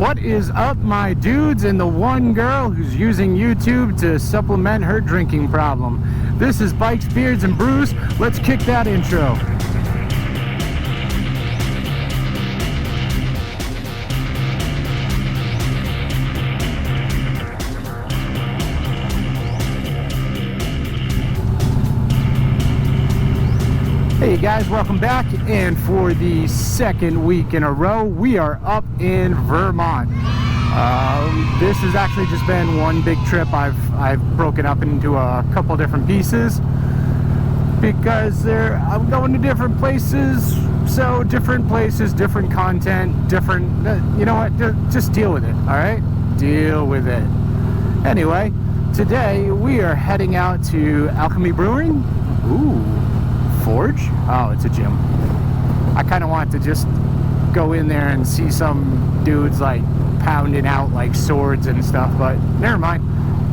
What is up, my dudes and the one girl who's using YouTube to supplement her drinking problem? This is Bikes, Beards, and Brews. Let's kick that intro. Hey guys, welcome back, and for the second week in a row we are up in Vermont. This has actually just been one big trip. I've broken up into a couple different pieces because I'm going to different places, so different places, different content, different, you know what, just deal with it, alright? Deal with it. Anyway, today we are heading out to Alchemist Brewing. Ooh. Forge? Oh, it's a gym. I kind of want to just go in there and see some dudes like pounding out like swords and stuff, but never mind.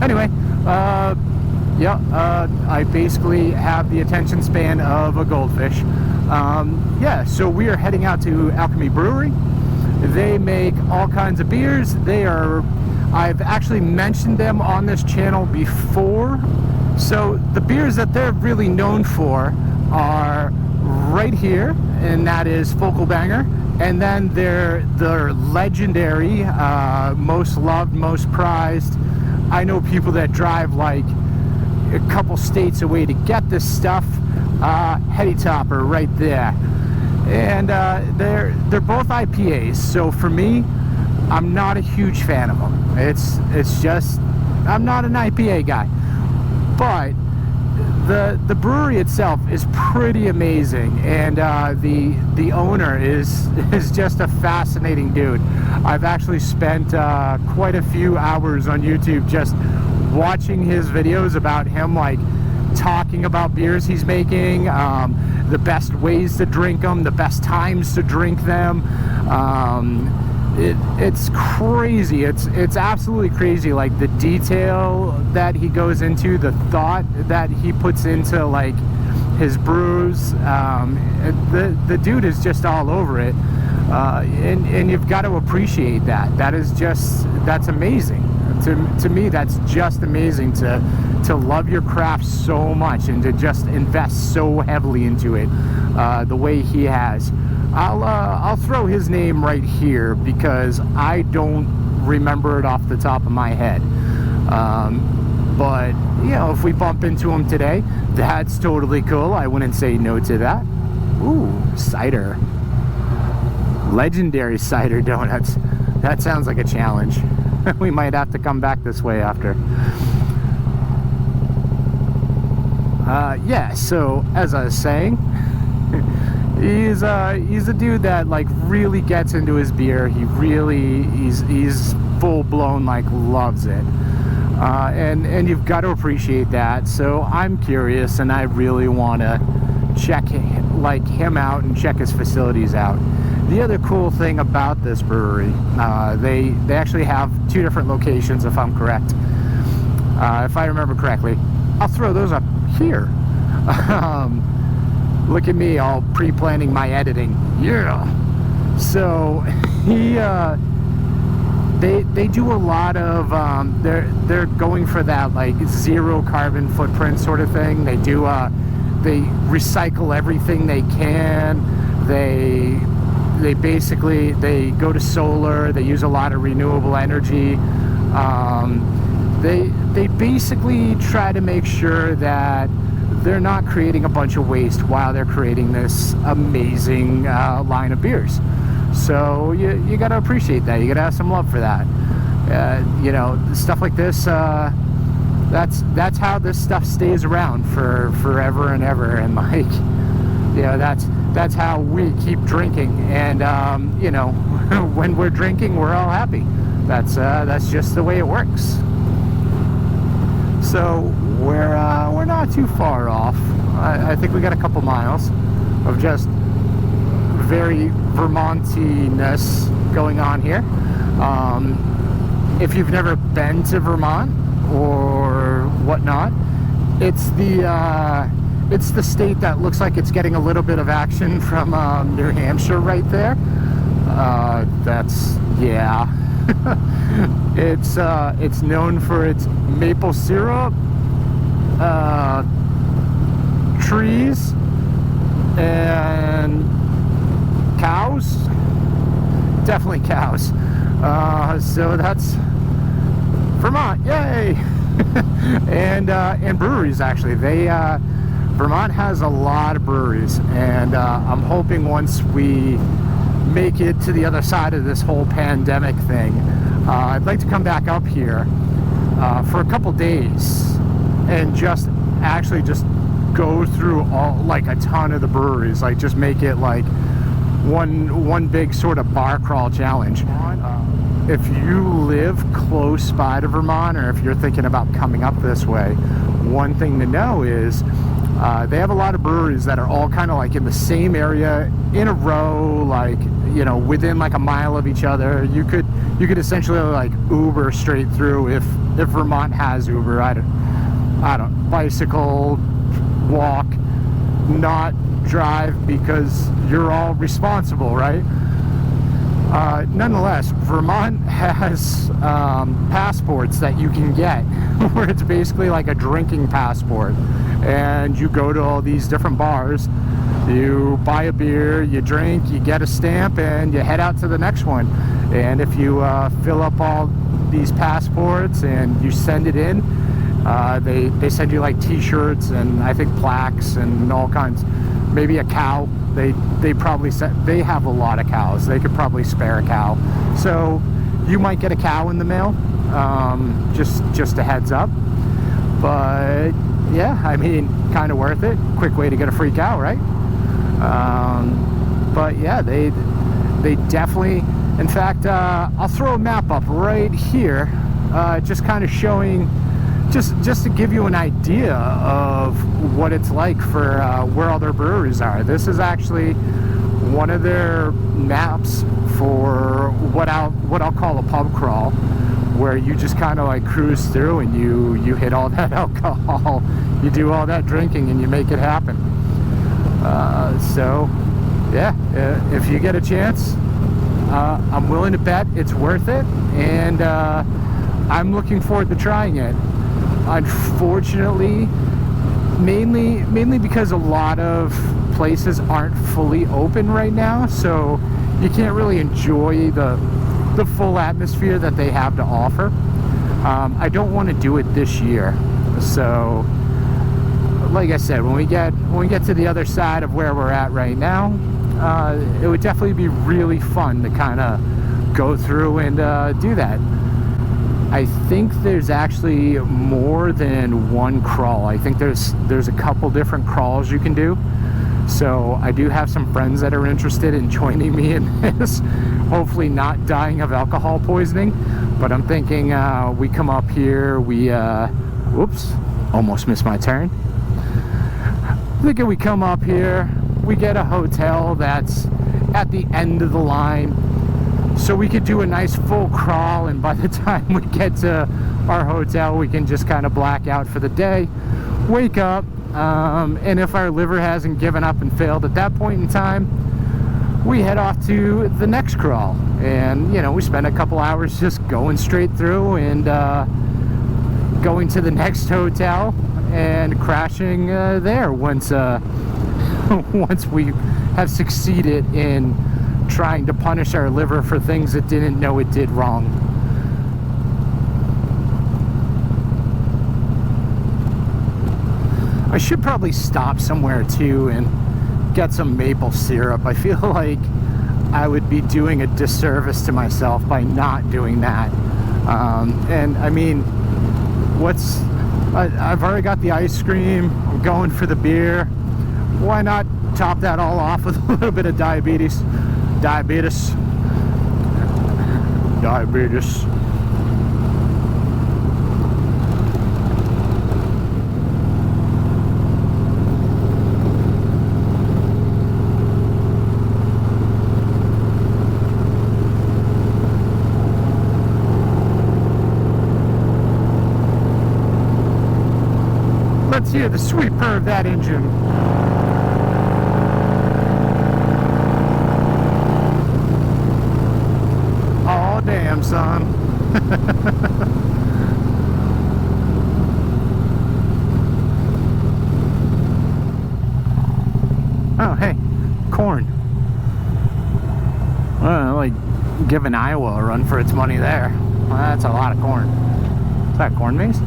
Anyway, I basically have the attention span of a goldfish. Yeah, so we are heading out to Alchemist Brewery. They make all kinds of beers. I've actually mentioned them on this channel before. So the beers that they're really known for are right here, and that is Focal Banger, and then their legendary, most loved, most prized. I know people that drive like a couple states away to get this stuff. Heady Topper right there, and they're both IPAs. So for me, I'm not a huge fan of them. It's just I'm not an IPA guy, but the brewery itself is pretty amazing, and the owner is just a fascinating dude. I've actually spent quite a few hours on YouTube just watching his videos about him, like talking about beers he's making, the best ways to drink them, the best times to drink them. It's crazy. It's absolutely crazy, like the detail that he goes into, the thought that he puts into like his brews. The dude is just all over it, and you've got to appreciate that. That's amazing. To me, that's just amazing to love your craft so much and to just invest so heavily into it the way he has. I'll throw his name right here because I don't remember it off the top of my head. But you know, if we bump into him today, that's totally cool. I wouldn't say no to that. Ooh, cider. Legendary cider donuts. That sounds like a challenge. We might have to come back this way after. Yeah, so as I was saying, he's a dude that like really gets into his beer. He's full blown, like loves it, and you've got to appreciate that. So I'm curious, and I really want to check him out and check his facilities out. The other cool thing about this brewery, they actually have two different locations, if I'm correct. If I remember correctly, I'll throw those up here. Look at me, all pre-planning my editing. Yeah. So they do a lot of they're going for that like zero carbon footprint sort of thing. They recycle everything they can. They basically go to solar. They use a lot of renewable energy. They basically try to make sure that they're not creating a bunch of waste while they're creating this amazing line of beers. So you got to appreciate that. You got to have some love for that. You know, stuff like this. That's how this stuff stays around for forever and ever. And like, you know, that's how we keep drinking. And you know, when we're drinking, we're all happy. That's just the way it works. So we're not too far off. I think we got a couple miles of just very Vermontiness going on here. If you've never been to Vermont or whatnot, it's the state that looks like it's getting a little bit of action from New Hampshire right there. Yeah. It's known for its maple syrup, trees, and cows. Definitely cows. So that's Vermont, yay! and breweries, actually. Vermont has a lot of breweries, and I'm hoping once we make it to the other side of this whole pandemic thing, I'd like to come back up here for a couple days and just go through a ton of the breweries, like just make it like one big sort of bar crawl challenge. If you live close by to Vermont, or if you're thinking about coming up this way, one thing to know is they have a lot of breweries that are all kind of like in the same area in a row, like, you know, within like a mile of each other. You could essentially like Uber straight through if Vermont has Uber. I don't bicycle, walk, not drive, because you're all responsible, right? Nonetheless, Vermont has passports that you can get where it's basically like a drinking passport, and you go to all these different bars, you buy a beer, you drink, you get a stamp, and you head out to the next one. And if you fill up all these passports and you send it in, they send you like t-shirts and I think plaques and all kinds, maybe a cow. They probably they have a lot of cows. They could probably spare a cow, so you might get a cow in the mail. Just a heads up. But yeah, I mean, kind of worth it. Quick way to get a free cow, right? But yeah, they definitely. In fact, I'll throw a map up right here, just kind of showing. Just to give you an idea of what it's like for where all their breweries are. This is actually one of their maps for what I'll call a pub crawl, where you just kind of like cruise through and you hit all that alcohol, you do all that drinking, and you make it happen. So yeah, if you get a chance, I'm willing to bet it's worth it, and I'm looking forward to trying it. Unfortunately, mainly because a lot of places aren't fully open right now, so you can't really enjoy the full atmosphere that they have to offer. I don't want to do it this year, so like I said, when we get to the other side of where we're at right now, it would definitely be really fun to kind of go through and do that. I think there's actually more than one crawl. I think there's a couple different crawls you can do. So I do have some friends that are interested in joining me in this. Hopefully not dying of alcohol poisoning. But I'm thinking we come up here, whoops, almost missed my turn. I'm thinking we come up here, we get a hotel that's at the end of the line, so we could do a nice full crawl, and by the time we get to our hotel, we can just kind of black out for the day, wake up, and if our liver hasn't given up and failed at that point in time, we head off to the next crawl. And, you know, we spend a couple hours just going straight through and going to the next hotel and crashing there once we have succeeded in trying to punish our liver for things it didn't know it did wrong. I should probably stop somewhere too and get some maple syrup. I feel like I would be doing a disservice to myself by not doing that. And I mean, I've already got the ice cream, I'm going for the beer. Why not top that all off with a little bit of diabetes. Let's hear the sweet purr of that engine. Oh damn, son. Oh, hey, corn. Like giving Iowa a run for its money there. Well, that's a lot of corn. Is that corn maze?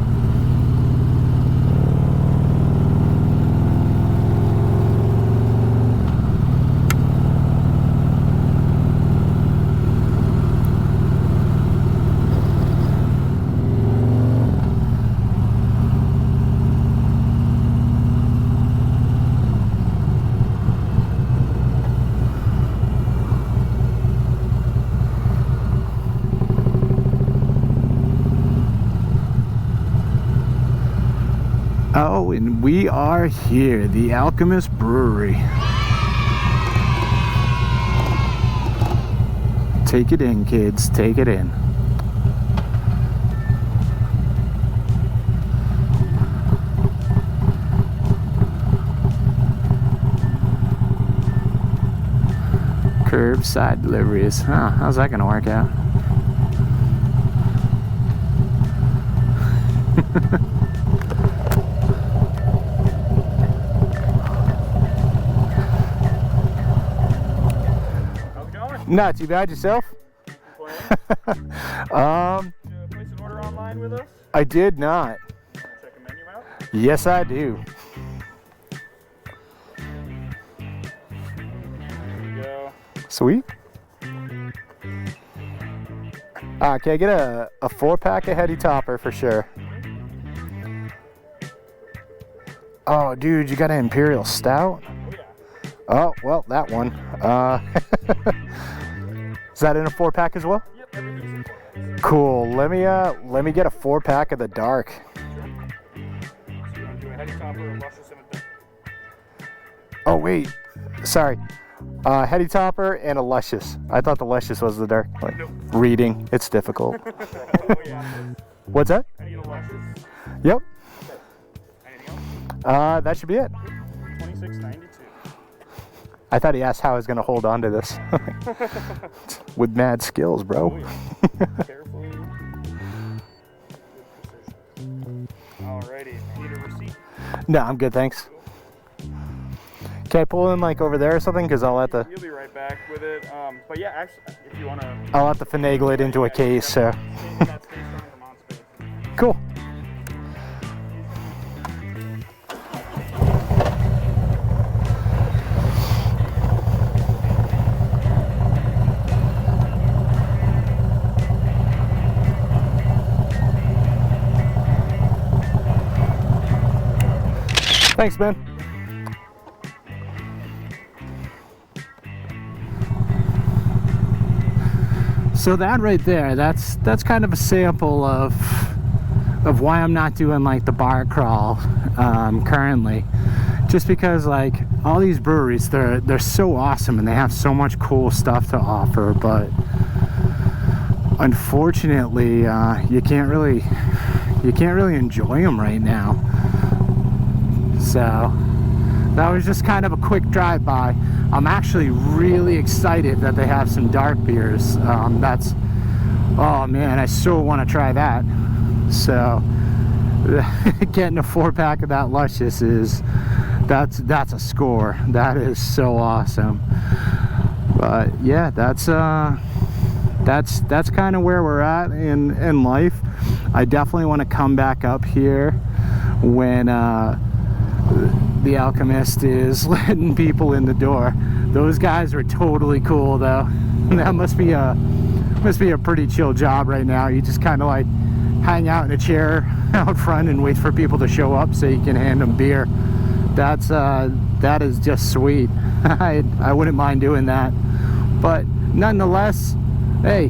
Oh, and we are here, the Alchemist Brewery. Take it in, kids, take it in. Curbside deliveries. Huh, how's that gonna work out? Not too bad. Yourself? Place an order online with us? I did not. Check a menu out? Yes, I do. There you go. Sweet. Can I get a 4-pack of Heady Topper for sure? Oh, dude, you got an Imperial Stout? Oh, yeah. Oh, well, that one. Is that in a 4-pack as well? Yep, everything's in 4 packs. Cool. Let me get a 4-pack of the dark. So you want to do a Heady Topper, a Luscious, and a Dark? Oh wait, sorry. Heady Topper and a Luscious. I thought the Luscious was the dark. Like, Nope. reading, it's difficult. Oh, yeah. What's that? I need a Luscious. Yep. Anything else? That should be it. $26.92. I thought he asked how I was gonna hold on to this. With mad skills, bro. Oh, yeah. Carefully. Good precision. Alrighty. Need a receipt? No, I'm good, thanks. Can I pull in like over there or something? Because I'll have to. You'll be right back with it. But yeah, actually, if you want to. I'll have to finagle it into a case. So. That space from Vermont space. Cool. Thanks, man. So that right there, that's kind of a sample of why I'm not doing like the bar crawl currently. Just because like all these breweries, they're so awesome and they have so much cool stuff to offer, but unfortunately you can't really enjoy them right now. So that was just kind of a quick drive-by. I'm actually really excited that they have some dark beers. Oh man, I so want to try that. So getting a 4-pack of that Luscious that's a score. That is so awesome. But yeah, that's kind of where we're at in life. I definitely want to come back up here when the Alchemist is letting people in the door. Those guys are totally cool though. That must be a pretty chill job right now. You just kind of like hang out in a chair out front and wait for people to show up so you can hand them beer. That is just sweet. I wouldn't mind doing that. But nonetheless, hey,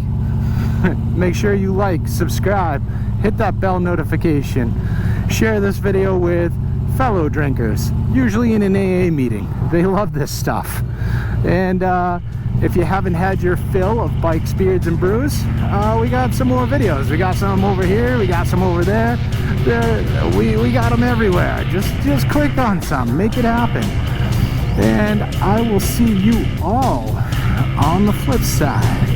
make sure you like, subscribe, hit that bell notification, share this video with fellow drinkers, usually in an AA meeting. They love this stuff. And if you haven't had your fill of bikes, beards, and brews, we got some more videos. We got some over here, we got some over there. We got them everywhere. Just click on some, make it happen. And I will see you all on the flip side.